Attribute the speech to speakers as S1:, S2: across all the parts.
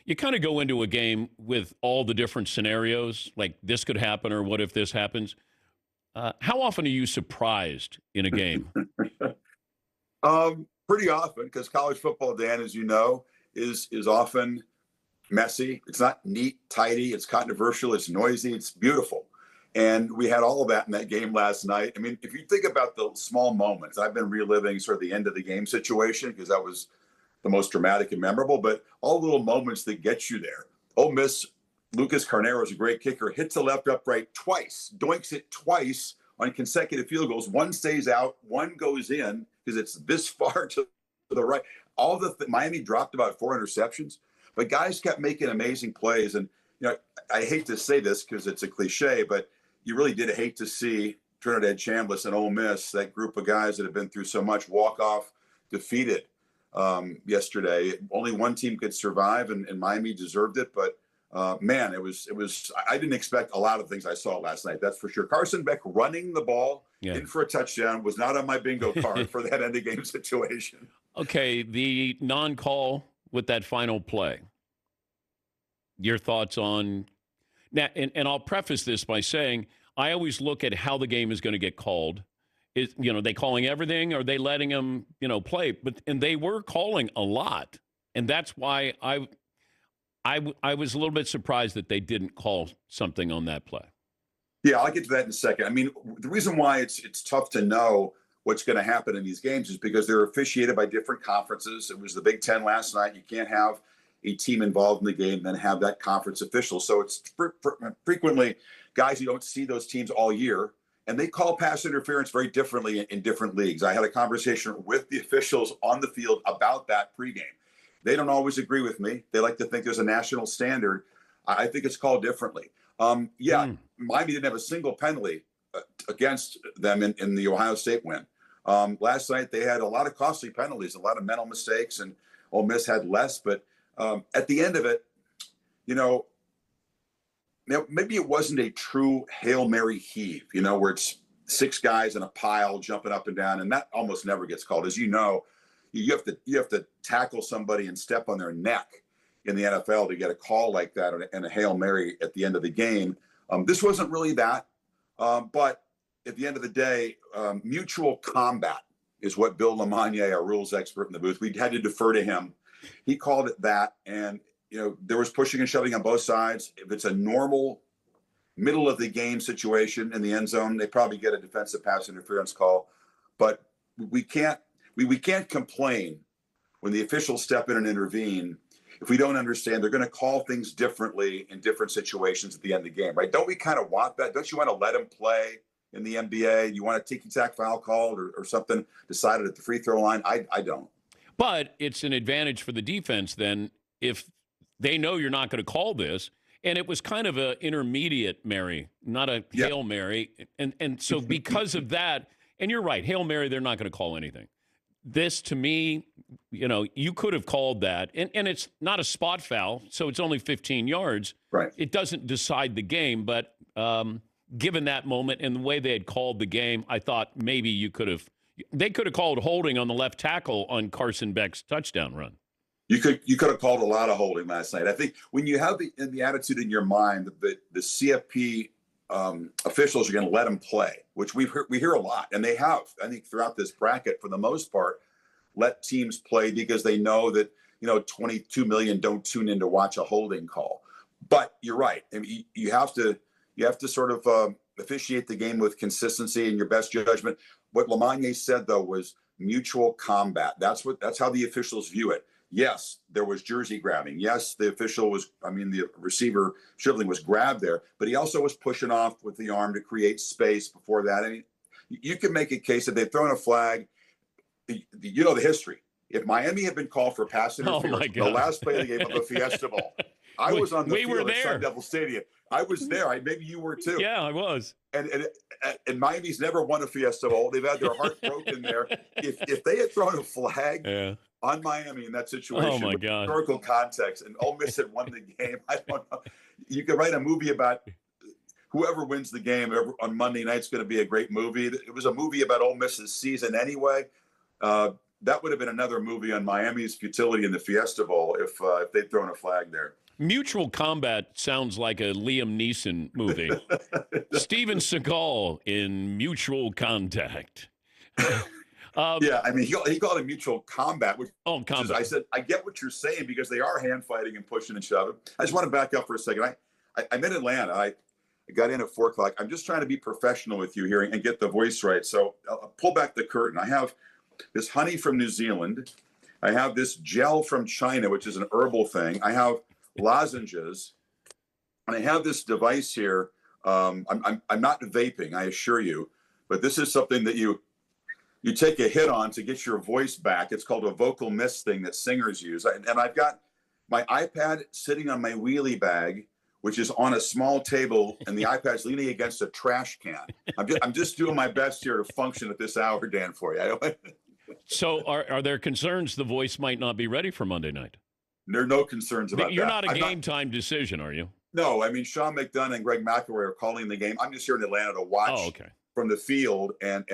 S1: you kind of go into a game with all the different scenarios, like this could happen or what if this happens. How often are you surprised in a game?
S2: Pretty often, because college football, Dan, as you know, is often messy. It's not neat, tidy. It's controversial. It's noisy. It's beautiful. And we had all of that in that game last night. I mean, if you think about the small moments, I've been reliving sort of the end of the game situation because that was the most dramatic and memorable, but all the little moments that get you there. Ole Miss, Lucas Carnero is a great kicker, hits the left upright twice, doinks it twice on consecutive field goals. One stays out, one goes in because it's this far to the right. Miami dropped about 4 interceptions, but guys kept making amazing plays. And, I hate to say this because it's a cliche, but you really did hate to see Trinidad Chambliss and Ole Miss, that group of guys that have been through so much, walk off defeated yesterday. Only one team could survive, and Miami deserved it. But man, it was. I didn't expect a lot of things I saw last night. That's for sure. Carson Beck running the ball in for a touchdown was not on my bingo card for that end of game situation.
S1: Okay, the non-call with that final play. Your thoughts on now? And I'll preface this by saying I always look at how the game is going to get called. Is they calling everything? Or are they letting them play? And they were calling a lot, and that's why I was a little bit surprised that they didn't call something on that play.
S2: Yeah, I'll get to that in a second. I mean, the reason why it's tough to know what's going to happen in these games is because they're officiated by different conferences. It was the Big Ten last night. You can't have a team involved in the game and then have that conference official. So it's frequently guys you don't see those teams all year, and they call pass interference very differently in different leagues. I had a conversation with the officials on the field about that pregame. They don't always agree with me. They like to think there's a national standard. I think it's called differently. Miami didn't have a single penalty against them in the Ohio State win. Last night, they had a lot of costly penalties, a lot of mental mistakes, and Ole Miss had less. But at the end of it, maybe it wasn't a true Hail Mary heave, where it's 6 guys in a pile jumping up and down, and that almost never gets called. As you know, you have to tackle somebody and step on their neck in the NFL to get a call like that and a Hail Mary at the end of the game. This wasn't really that, but at the end of the day, mutual combat is what Bill LeMonnier, our rules expert in the booth, we had to defer to him. He called it that, and there was pushing and shoving on both sides. If it's a normal middle of the game situation in the end zone, they probably get a defensive pass interference call. But we can't complain when the officials step in and intervene if we don't understand they're going to call things differently in different situations at the end of the game, right? Don't we kind of want that? Don't you want to let them play in the NBA? You want a ticky-tack foul called or something decided at the free throw line? I don't.
S1: But it's an advantage for the defense then if they know you're not going to call this. And it was kind of an intermediate Mary, not a Hail Mary. And so because of that, and you're right, Hail Mary, they're not going to call anything. This, to me, you could have called that. And it's not a spot foul, so it's only 15 yards.
S2: Right.
S1: It doesn't decide the game. But given that moment and the way they had called the game, I thought maybe they could have called holding on the left tackle on Carson Beck's touchdown run.
S2: You could have called a lot of holding last night. I think when you have the attitude in your mind that the CFP officials are going to let them play, which we hear a lot, and they have, I think, throughout this bracket for the most part, let teams play because they know that 22 million don't tune in to watch a holding call. But you're right. I mean, you have to sort of officiate the game with consistency and your best judgment. What LeMonnier said though was mutual combat. That's how the officials view it. Yes, there was jersey grabbing. Yes, the receiver Shivling was grabbed there, but he also was pushing off with the arm to create space before that. I mean, you can make a case that they've thrown a flag. You know the history. If Miami had been called for pass interference, the last play of the game of the Fiesta Bowl, I was on the field at Sun Devil Stadium. I was there. Maybe you were too.
S1: Yeah, I was.
S2: And Miami's never won a Fiesta Bowl. They've had their heart broken there. If they had thrown a flag on Miami in that situation, with historical context, and Ole Miss had won the game, I don't know. You could write a movie about whoever wins the game on Monday night's going to be a great movie. It was a movie about Ole Miss's season anyway. that would have been another movie on Miami's futility in the Fiesta Bowl if they'd thrown a flag there.
S1: Mutual Combat sounds like a Liam Neeson movie. Steven Seagal in Mutual Contact.
S2: Yeah, I mean, he called it mutual combat, which
S1: combat.
S2: Is, I said, I get what you're saying because they are hand fighting and pushing and shoving. I just want to back up for a second. I'm in Atlanta. I got in at 4 o'clock. I'm just trying to be professional with you here and get the voice right. So I'll pull back the curtain. I have this honey from New Zealand. I have this gel from China, which is an herbal thing. I have lozenges, and I have this device here. I'm not vaping, I assure you, but this is something that you take a hit on to get your voice back. It's called a vocal mist thing that singers use. And I've got my iPad sitting on my wheelie bag, which is on a small table, and the iPad's leaning against a trash can. I'm just doing my best here to function at this hour, Dan, for you.
S1: So are there concerns the voice might not be ready for Monday night?
S2: There are no concerns about that.
S1: You're not a game-time decision, are you?
S2: No, I mean, Sean McDonough and Greg McElroy are calling the game. I'm just here in Atlanta to watch from the field and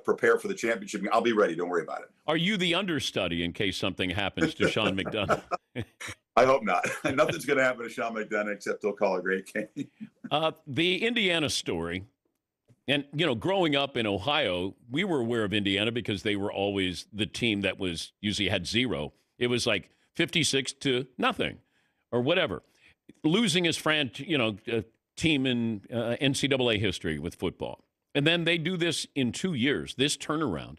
S2: prepare for the championship. I'll be ready. Don't worry about it.
S1: Are you the understudy in case something happens to Sean McDonough?
S2: I hope not. Nothing's going to happen to Sean McDonough except he'll call a great game.
S1: The Indiana story, and, growing up in Ohio, we were aware of Indiana because they were always the team that was usually had zero. It was like 56-0 or whatever. Losing his team in NCAA history with football. And then they do this in 2 years, this turnaround.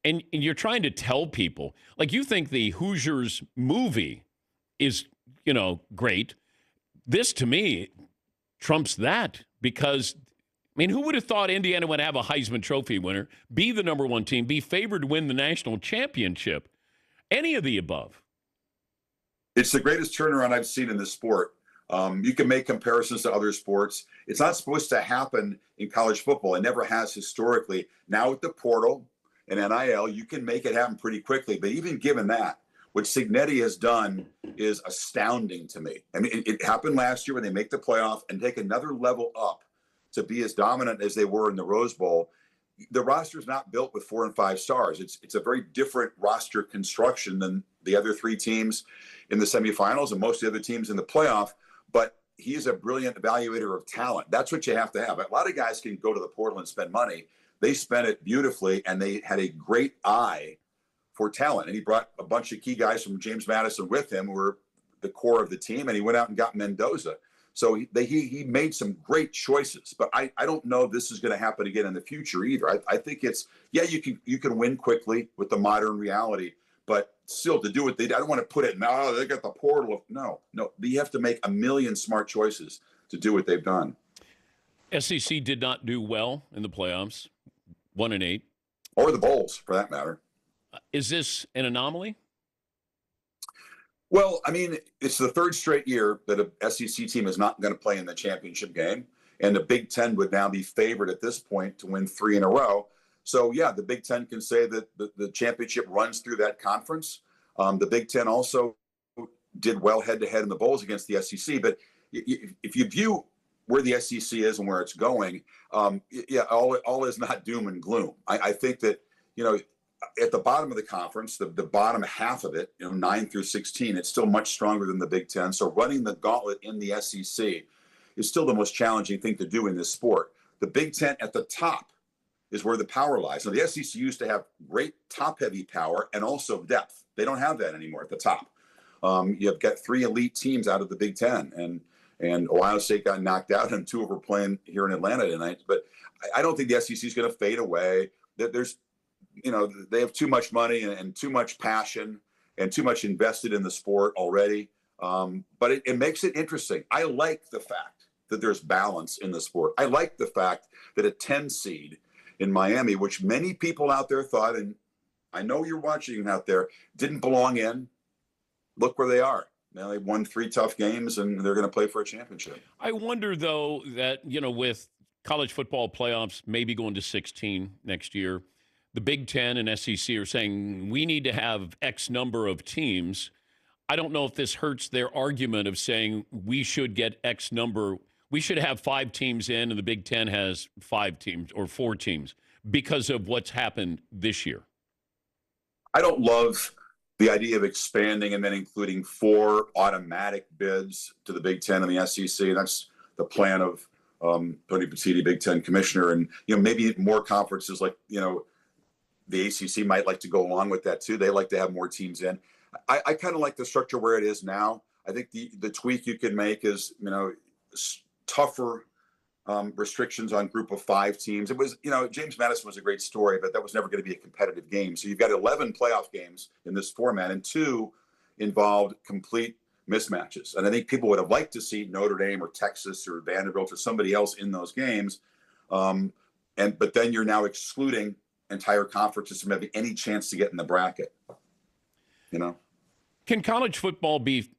S1: And you're trying to tell people, like, you think the Hoosiers movie is, great. This, to me, trumps that because, who would have thought Indiana would have a Heisman Trophy winner, be the number one team, be favored to win the national championship? Any of the above.
S2: It's the greatest turnaround I've seen in the sport. You can make comparisons to other sports. It's not supposed to happen in college football. It never has historically. Now with the portal and NIL, you can make it happen pretty quickly. But even given that, what Cignetti has done is astounding to me. It happened last year when they make the playoff and take another level up to be as dominant as they were in the Rose Bowl. The roster is not built with 4 and 5 stars. It's a very different roster construction than the other 3 teams in the semifinals and most of the other teams in the playoff. But he is a brilliant evaluator of talent. That's what you have to have. A lot of guys can go to the portal and spend money. They spent it beautifully, and they had a great eye for talent. And he brought a bunch of key guys from James Madison with him who were the core of the team, and he went out and got Mendoza. So he made some great choices. But I don't know if this is going to happen again in the future either. I think you can win quickly with the modern reality, but still to do what they did, I don't want to put it now. They got the portal. No. You have to make a million smart choices to do what they've done.
S1: SEC did not do well in the playoffs, 1-8,
S2: or the bowls for that matter.
S1: Is this an anomaly?
S2: Well, it's the 3rd straight year that a SEC team is not going to play in the championship game, and the Big Ten would now be favored at this point to win 3 in a row. So, yeah, the Big Ten can say that the championship runs through that conference. The Big Ten also did well head-to-head in the bowls against the SEC. But if you view where the SEC is and where it's going, all is not doom and gloom. I think that, at the bottom of the conference, the bottom half of it, 9 through 16, it's still much stronger than the Big Ten. So running the gauntlet in the SEC is still the most challenging thing to do in this sport. The Big Ten at the top is where the power lies. Now, the SEC used to have great top-heavy power and also depth. They don't have that anymore at the top. You've got 3 elite teams out of the Big Ten, and Ohio State got knocked out, and 2 of them are playing here in Atlanta tonight. But I don't think the SEC is going to fade away. They have too much money and too much passion and too much invested in the sport already. But it makes it interesting. I like the fact that there's balance in the sport. I like the fact that a 10 seed in Miami, which many people out there thought, and I know you're watching out there, didn't belong in. Look where they are. Now they've won 3 tough games, and they're going to play for a championship.
S1: I wonder, though, that, with college football playoffs maybe going to 16 next year, the Big Ten and SEC are saying we need to have X number of teams. I don't know if this hurts their argument of saying we should get X number. We should have 5 teams in, and the Big Ten has 5 teams or 4 teams because of what's happened this year.
S2: I don't love the idea of expanding and then including 4 automatic bids to the Big Ten and the SEC. That's the plan of Tony Petitti, Big Ten commissioner, and maybe more conferences like the ACC might like to go along with that too. They like to have more teams in. I kind of like the structure where it is now. I think the tweak you can make is tougher restrictions on group of 5 teams. It was, James Madison was a great story, but that was never going to be a competitive game. So you've got 11 playoff games in this format, and 2 involved complete mismatches. And I think people would have liked to see Notre Dame or Texas or Vanderbilt or somebody else in those games. But then you're now excluding entire conferences from having any chance to get in the bracket.
S1: Can college football be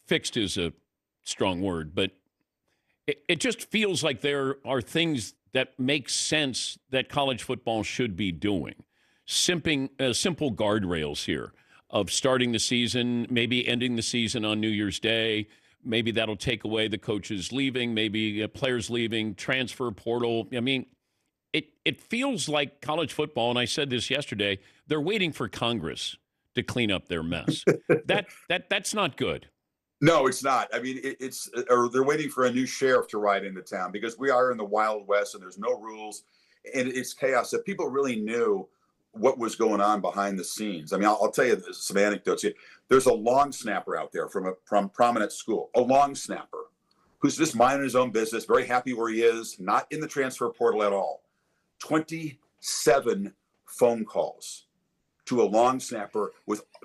S1: fixed is a strong word, but it just feels like there are things that make sense that college football should be doing. Simple guardrails here of starting the season, maybe ending the season on New Year's Day. Maybe that'll take away the coaches leaving, maybe players leaving, transfer portal. I mean, it feels like college football, and I said this yesterday, they're waiting for Congress to clean up their mess. That's not good.
S2: No, it's not. I mean, or they're waiting for a new sheriff to ride into town, because we are in the Wild West and there's no rules and it's chaos. If people really knew what was going on behind the scenes. I mean, I'll tell you some anecdotes. There's a long snapper out there from prominent school, a long snapper who's just minding his own business, very happy where he is, not in the transfer portal at all. 27 phone calls to a long snapper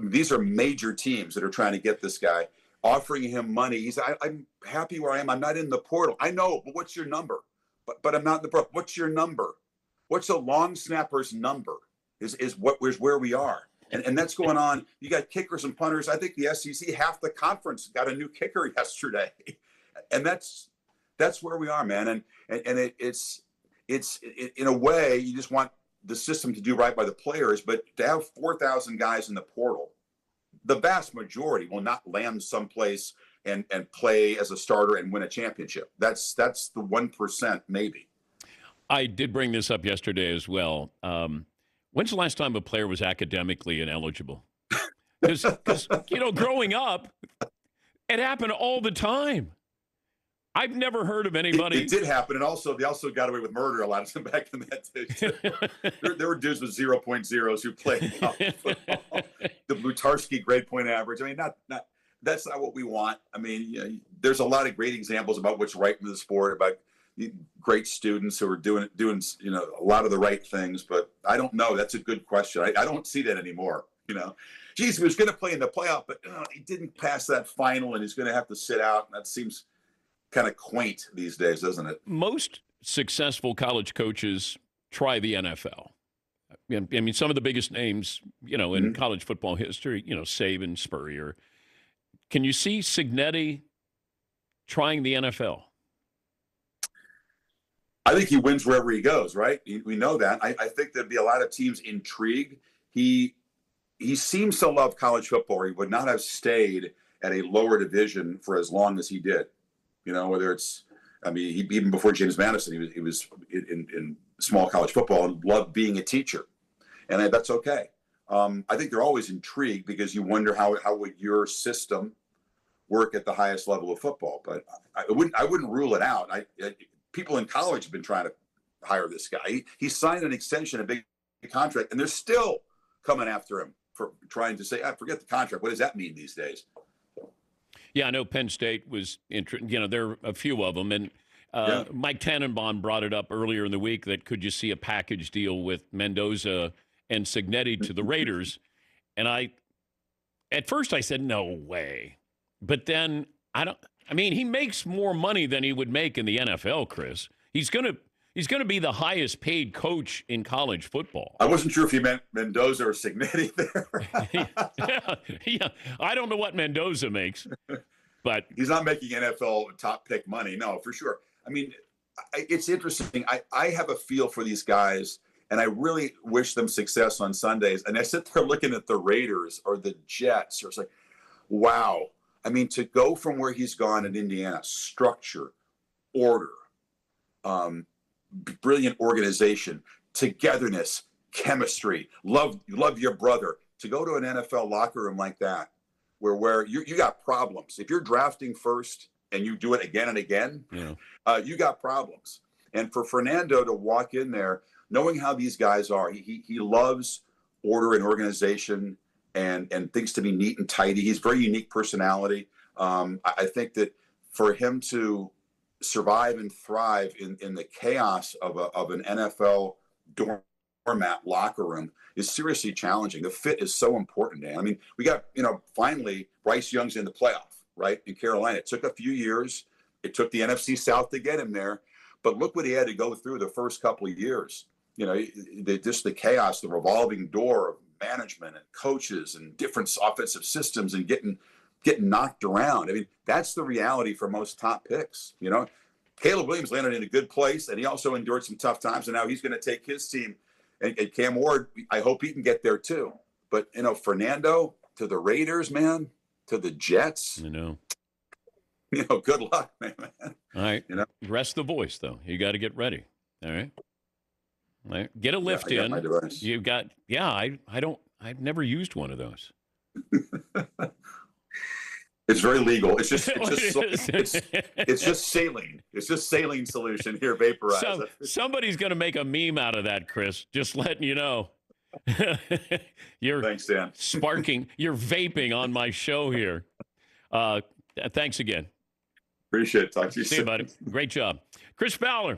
S2: these are major teams that are trying to get this guy, offering him money. He's, I'm happy where I am. I'm not in the portal. I know, but what's your number? But I'm not in the portal. What's your number? What's a long snapper's number? Is where we are. And that's going on. You got kickers and punters. I think the SEC, half the conference got a new kicker yesterday. And that's where we are, man. And it's in a way, you just want the system to do right by the players, but to have 4,000 guys in the portal, the vast majority will not land someplace and play as a starter and win a championship. That's the 1% maybe.
S1: I did bring this up yesterday as well. When's the last time a player was academically ineligible? Because growing up, it happened all the time. I've never heard of anybody.
S2: It did happen, and they also got away with murder a lot of them back in that day. There were dudes with 0.0s who played college football. The Lutarski grade point average. I mean, not that's not what we want. I mean, there's a lot of great examples about what's right in the sport, about great students who are doing a lot of the right things. But I don't know. That's a good question. I don't see that anymore. Geez, he was going to play in the playoff, but he didn't pass that final, and he's going to have to sit out. And that seems kind of quaint these days, doesn't it?
S1: Most successful college coaches try the NFL. I mean, some of the biggest names, in college football history, Saban, Spurrier. Can you see Cignetti trying the NFL?
S2: I think he wins wherever he goes, right? We know that. I think there'd be a lot of teams intrigued. He seems to love college football. He would not have stayed at a lower division for as long as he did. Whether it's, even before James Madison, he was in small college football and loved being a teacher, and that's okay. I think they're always intrigued because you wonder how would your system work at the highest level of football. But I wouldn't rule it out. People in college have been trying to hire this guy. He signed an extension, a big contract, and they're still coming after him for trying to say, forget the contract. What does that mean these days?
S1: Yeah, I know Penn State was there are a few of them. And Mike Tannenbaum brought it up earlier in the week that could you see a package deal with Mendoza and Cignetti to the Raiders? And at first I said, no way. But then he makes more money than he would make in the NFL, Chris. He's going to be the highest paid coach in college football.
S2: I wasn't sure if you meant Mendoza or Cignetti there.
S1: yeah. I don't know what Mendoza makes, but
S2: he's not making NFL top pick money. No, for sure. I mean, it's interesting. I have a feel for these guys, and I really wish them success on Sundays. And I sit there looking at the Raiders or the Jets, or it's like, wow. I mean, to go from where he's gone in Indiana, structure, order, brilliant organization, togetherness, chemistry, love your brother. To go to an NFL locker room like that, where you got problems. If you're drafting first and you do it again and again, you got problems. And for Fernando to walk in there, knowing how these guys are, he loves order and organization and things to be neat and tidy. He's very unique personality. I think that for him to survive and thrive in the chaos of an NFL doormat locker room is seriously challenging. The fit is so important, Dan. I mean, we got, finally Bryce Young's in the playoff, right? In Carolina. It took a few years. It took the NFC South to get him there. But look what he had to go through the first couple of years. Just the chaos, the revolving door of management and coaches and different offensive systems and getting knocked around. I mean, that's the reality for most top picks. Caleb Williams landed in a good place, and he also endured some tough times, and now he's going to take his team. And Cam Ward, I hope he can get there too. But, Fernando, to the Raiders, man, to the Jets. Good luck, man.
S1: All right. Rest the voice, though. You got to get ready. All right. All right. Get a lift in. You've got, I've never used one of those.
S2: It's very legal. It's just saline. It's just saline solution here, vaporized.
S1: Somebody's going to make a meme out of that, Chris. Just letting you know.
S2: Thanks, Dan.
S1: You're vaping on my show here. Thanks again.
S2: Appreciate it. Talk to you soon.
S1: See you, buddy. Great job. Chris Fowler,